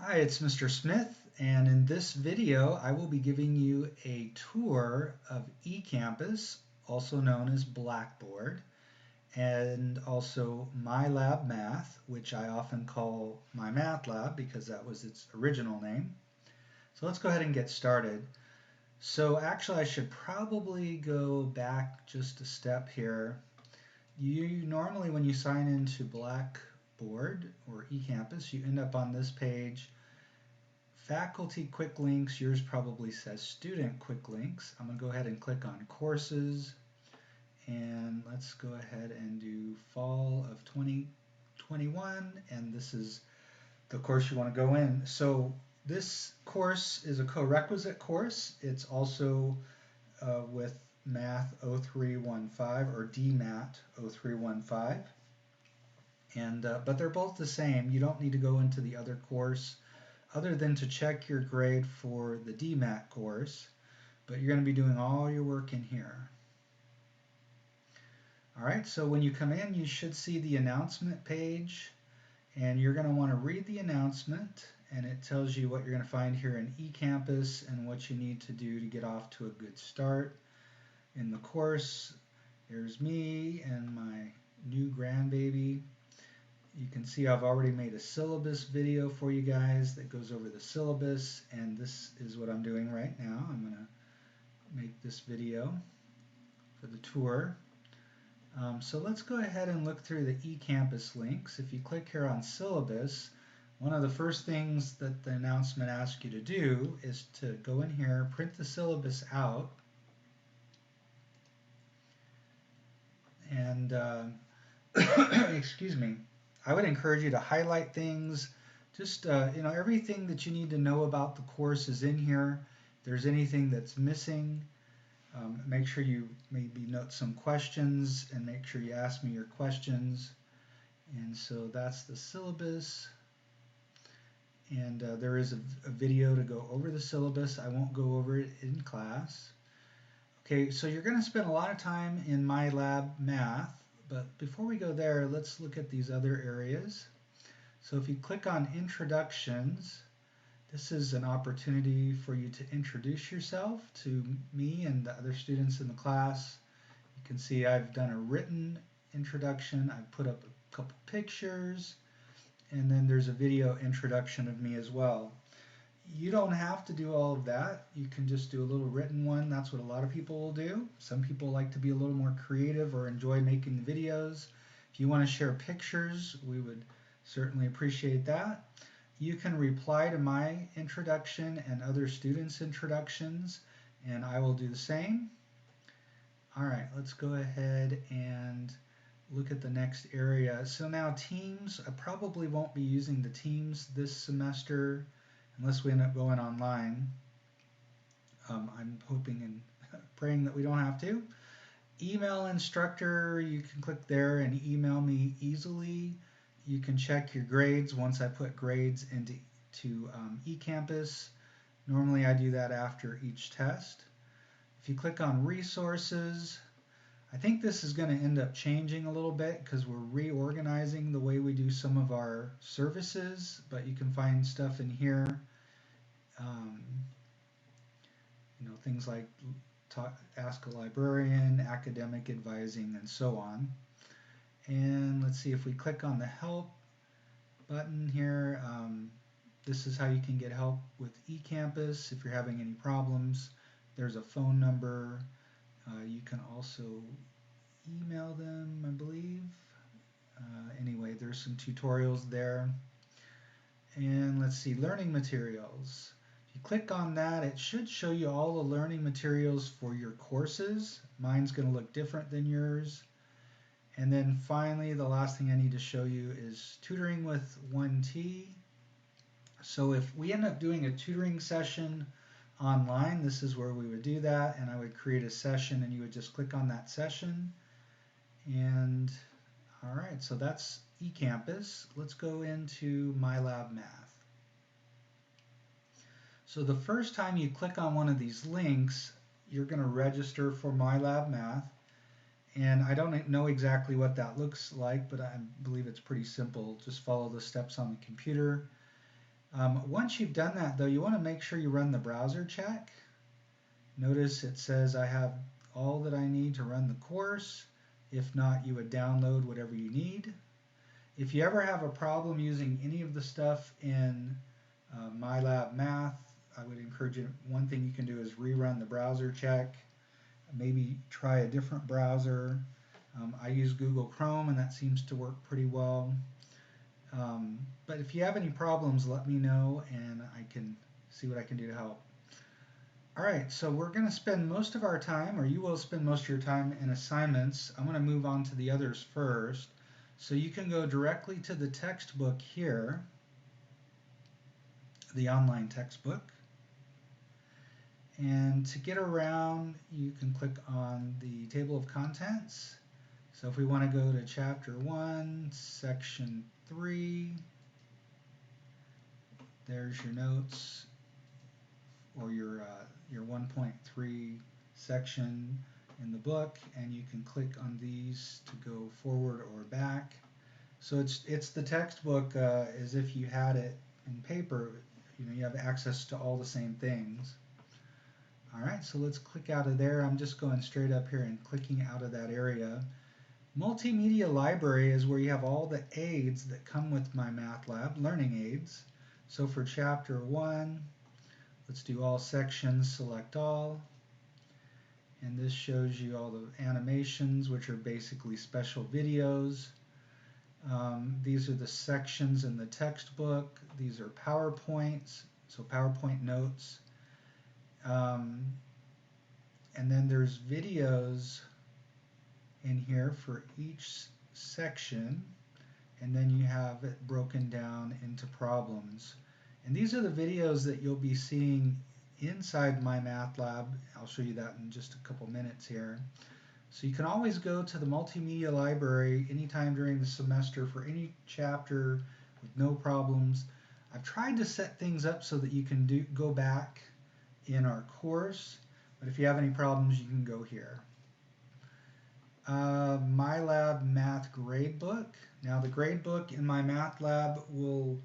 Hi, it's Mr. Smith, and in this video I will be giving you a tour of eCampus, also known as Blackboard, and also MyLab Math, which I often call my Math Lab because that was its original name. So let's go ahead and get started. So actually I should probably go back just a step here. You normally, when you sign into Blackboard or eCampus, you end up on this page. Faculty quick links, yours probably says student quick links. I'm going to go ahead and click on courses, and let's go ahead and do fall of 2021, and this is the course you want to go in. So this course is a co-requisite course. It's also with Math 0315 or DMAT 0315, and but they're both the same. You don't need to go into the other course other than to check your grade for the DMAT course, but you're going to be doing all your work in here. All right, so when you come in, you should see the announcement page, and you're going to want to read the announcement, and it tells you what you're going to find here in eCampus and what you need to do to get off to a good start in the course. Here's me and my new grandbaby. You can see I've already made a syllabus video for you guys that goes over the syllabus, and this is what I'm doing right now. I'm going to make this video for the tour. So let's go ahead and look through the eCampus links. If you click here on syllabus, one of the first things that the announcement asks you to do is to go in here, print the syllabus out, and excuse me, I would encourage you to highlight things. Just everything that you need to know about the course is in here. If there's anything that's missing, make sure you maybe note some questions and make sure you ask me your questions. And so that's the syllabus. And there is a video to go over the syllabus. I won't go over it in class. Okay, so you're going to spend a lot of time in MyLab Math. But before we go there, let's look at these other areas. So if you click on Introductions, this is an opportunity for you to introduce yourself to me and the other students in the class. You can see I've done a written introduction. I've put up a couple pictures, and then there's a video introduction of me as well. You don't have to do all of that. You can just do a little written one. That's what a lot of people will do. Some people like to be a little more creative or enjoy making the videos. If you want to share pictures, we would certainly appreciate that. You can reply to my introduction and other students' introductions, and I will do the same. All right, let's go ahead and look at the next area. So now Teams, I probably won't be using the Teams this semester unless we end up going online. I'm hoping and praying that we don't have to. Email instructor, you can click there and email me easily. You can check your grades once I put grades into eCampus. Normally I do that after each test. If you click on resources, I think this is going to end up changing a little bit because we're reorganizing the way we do some of our services, but you can find stuff in here. Things like Ask a Librarian, academic advising, and so on. And let's see, if we click on the help button here, this is how you can get help with eCampus if you're having any problems. There's a phone number. You can also email them, I believe. Anyway, there's some tutorials there. And let's see, learning materials. If you click on that, it should show you all the learning materials for your courses. Mine's going to look different than yours. And then finally, the last thing I need to show you is tutoring with 1T. So if we end up doing a tutoring session online, this is where we would do that, and I would create a session and you would just click on that session. And all right, so that's eCampus. Let's go into MyLab Math. So the first time you click on one of these links, you're going to register for MyLab Math. And I don't know exactly what that looks like, but I believe it's pretty simple. Just follow the steps on the computer. Once you've done that though, you want to make sure you run the browser check. Notice it says I have all that I need to run the course. If not, you would download whatever you need. If you ever have a problem using any of the stuff in MyLab Math, I would encourage you, one thing you can do is rerun the browser check, maybe try a different browser. I use Google Chrome and that seems to work pretty well. But if you have any problems, let me know and I can see what I can do to help. All right, so we're going to spend most of our time, or you will spend most of your time in assignments. I'm going to move on to the others first. So you can go directly to the textbook here, the online textbook. And to get around, you can click on the table of contents. So if we want to go to chapter 1, section 3, there's your notes, or your 1.3 section in the book, and you can click on these to go forward or back. So it's the textbook as if you had it in paper. You have access to all the same things. All right, so let's click out of there. I'm just going straight up here and clicking out of that area. Multimedia Library is where you have all the aids that come with MyMathLab, learning aids. So for chapter 1, let's do all sections, select all. And this shows you all the animations, which are basically special videos. These are the sections in the textbook. These are PowerPoints, so PowerPoint notes. And then there's videos in here for each section. And then you have it broken down into problems. And these are the videos that you'll be seeing inside MyMathLab. I'll show you that in just a couple minutes here. So you can always go to the Multimedia Library anytime during the semester for any chapter with no problems. I've tried to set things up so that you can go back in our course, but if you have any problems, you can go here. MyLab Math Gradebook. Now the gradebook in MyMathLab will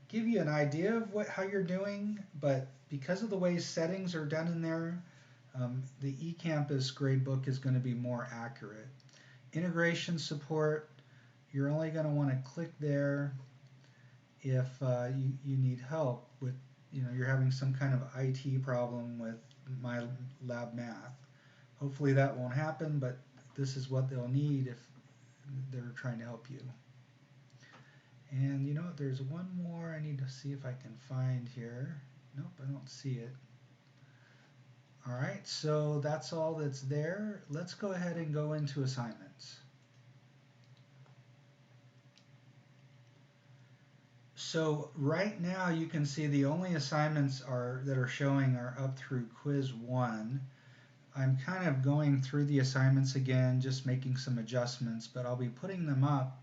give you an idea of how you're doing, but because of the way settings are done in there, the eCampus gradebook is going to be more accurate. Integration support, you're only going to want to click there if you need help with, you're having some kind of IT problem with MyLab Math. Hopefully that won't happen, but this is what they'll need if they're trying to help you. And you know what, there's one more I need to see if I can find here. Nope, I don't see it. All right, so that's all that's there. Let's go ahead and go into assignments. So right now you can see the only assignments that are showing are up through quiz 1. I'm kind of going through the assignments again, just making some adjustments, but I'll be putting them up.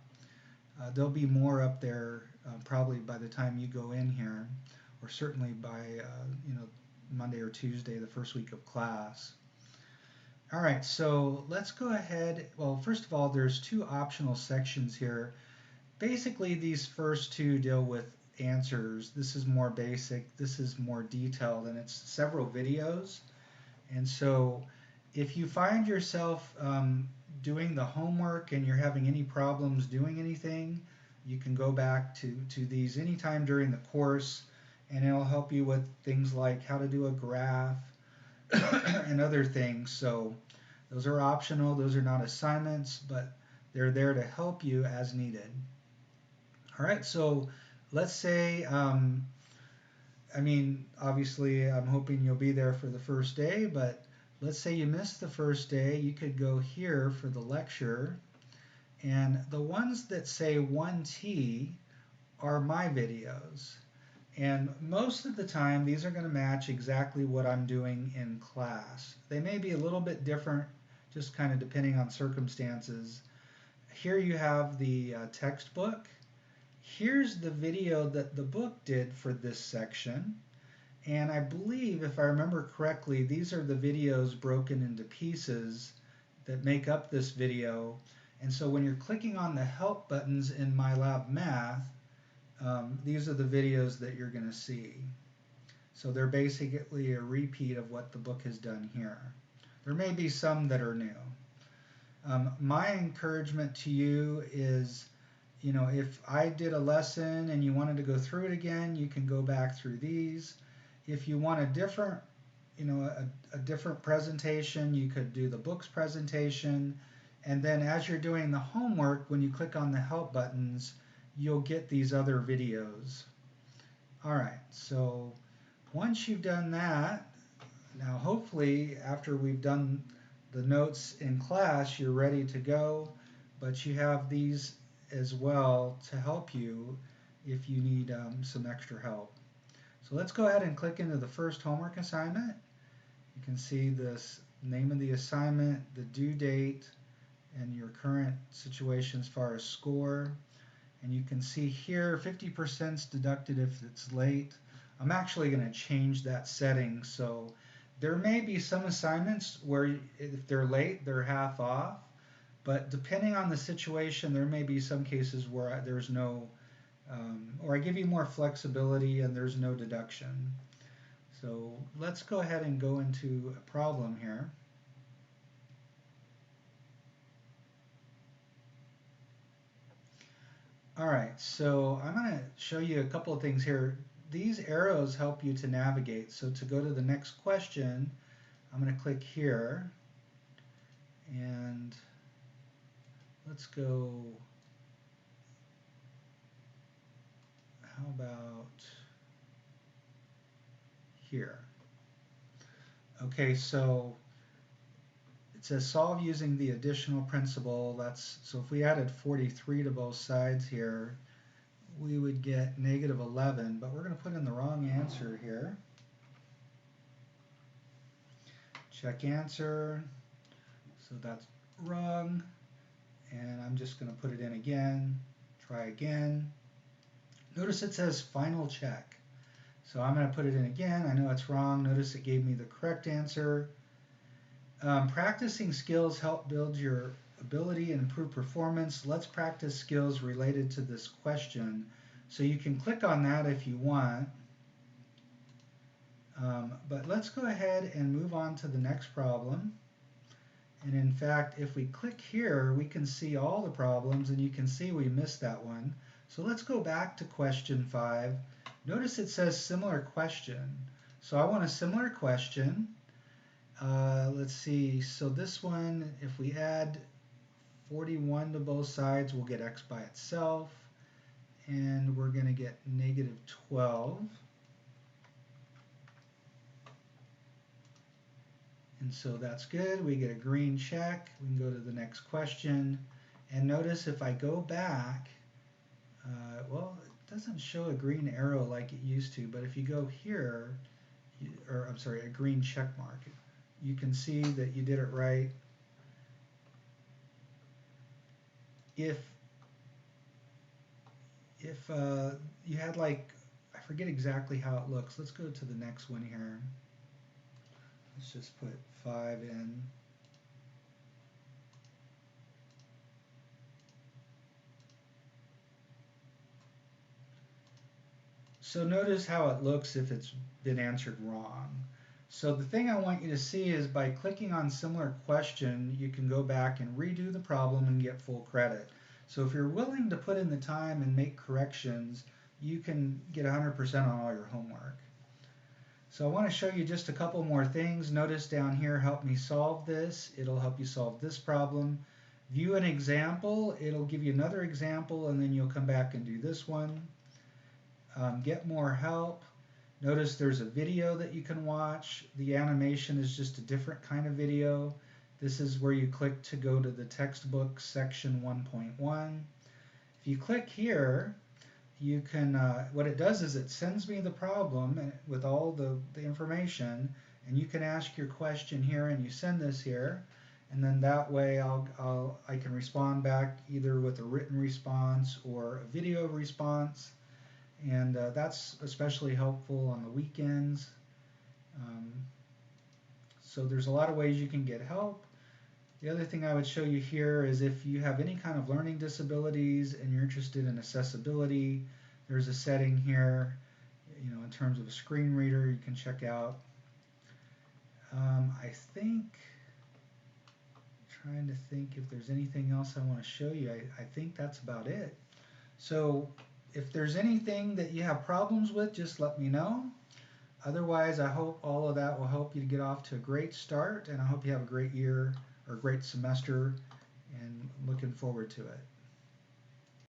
There'll be more up there probably by the time you go in here, or certainly by Monday or Tuesday, the first week of class. All right, so let's go ahead. Well, first of all, there's 2 optional sections here. Basically, these first 2 deal with answers. This is more basic, this is more detailed, and it's several videos. And so if you find yourself doing the homework and you're having any problems doing anything, you can go back to these anytime during the course, and it'll help you with things like how to do a graph and other things. So those are optional, those are not assignments, but they're there to help you as needed. All right, so let's say, obviously I'm hoping you'll be there for the first day, but let's say you missed the first day, you could go here for the lecture, and the ones that say 1T are my videos. And most of the time, these are going to match exactly what I'm doing in class. They may be a little bit different, just kind of depending on circumstances. Here you have the textbook. Here's the video that the book did for this section. And I believe, if I remember correctly, these are the videos broken into pieces that make up this video. And so when you're clicking on the help buttons in MyLab Math, these are the videos that you're going to see. So they're basically a repeat of what the book has done here. There may be some that are new. My encouragement to you is, if I did a lesson and you wanted to go through it again, you can go back through these. If you want a different, a different presentation, you could do the books presentation. And then as you're doing the homework, when you click on the help buttons, you'll get these other videos. All right, so once you've done that, now hopefully after we've done the notes in class, you're ready to go, but you have these as well to help you if you need some extra help. So let's go ahead and click into the first homework assignment. You can see this name of the assignment, the due date, and your current situation as far as score. And you can see here 50% is deducted if it's late. I'm actually going to change that setting, so there may be some assignments where if they're late, they're half off, but depending on the situation, there may be some cases where there's no, or I give you more flexibility and there's no deduction. So let's go ahead and go into a problem here. All right, so I'm going to show you a couple of things here. These arrows help you to navigate. So to go to the next question, I'm going to click here, and let's go, how about here? Okay, so it says solve using the additional principle. So if we added 43 to both sides here, we would get negative 11, but we're going to put in the wrong answer here. Check answer, so that's wrong, and I'm just going to put it in again, try again. Notice it says final check, so I'm going to put it in again. I know it's wrong. Notice it gave me the correct answer. Practicing skills help build your ability and improve performance. Let's practice skills related to this question. So you can click on that if you want. But let's go ahead and move on to the next problem. And in fact, if we click here, we can see all the problems, and you can see we missed that one. So let's go back to question 5. Notice it says similar question. So I want a similar question. Let's see, so this one, if we add 41 to both sides, we'll get x by itself, and we're going to get negative 12. And so that's good. We get a green check. We can go to the next question. And notice if I go back, well, it doesn't show a green arrow like it used to, but if you go here, or I'm sorry, a green check mark, you can see that you did it right. If you had, like, I forget exactly how it looks. Let's go to the next one here. Let's just put 5 in. So notice how it looks if it's been answered wrong. So the thing I want you to see is by clicking on similar question, you can go back and redo the problem and get full credit. So if you're willing to put in the time and make corrections, you can get 100% on all your homework. So I want to show you just a couple more things. Notice down here, help me solve this. It'll help you solve this problem. View an example. It'll give you another example, and then you'll come back and do this one. Get more help. Notice there's a video that you can watch. The animation is just a different kind of video. This is where you click to go to the textbook section 1.1. If you click here, you can, what it does is it sends me the problem with all the information, and you can ask your question here and you send this here, and then that way I can respond back either with a written response or a video response. And that's especially helpful on the weekends. So there's a lot of ways you can get help. The other thing I would show you here is if you have any kind of learning disabilities and you're interested in accessibility, There's a setting here, in terms of a screen reader you can check out. I think, trying to think if there's anything else I want to show you. I think that's about it. So if there's anything that you have problems with, just let me know. Otherwise, I hope all of that will help you to get off to a great start, and I hope you have a great year or a great semester, and looking forward to it.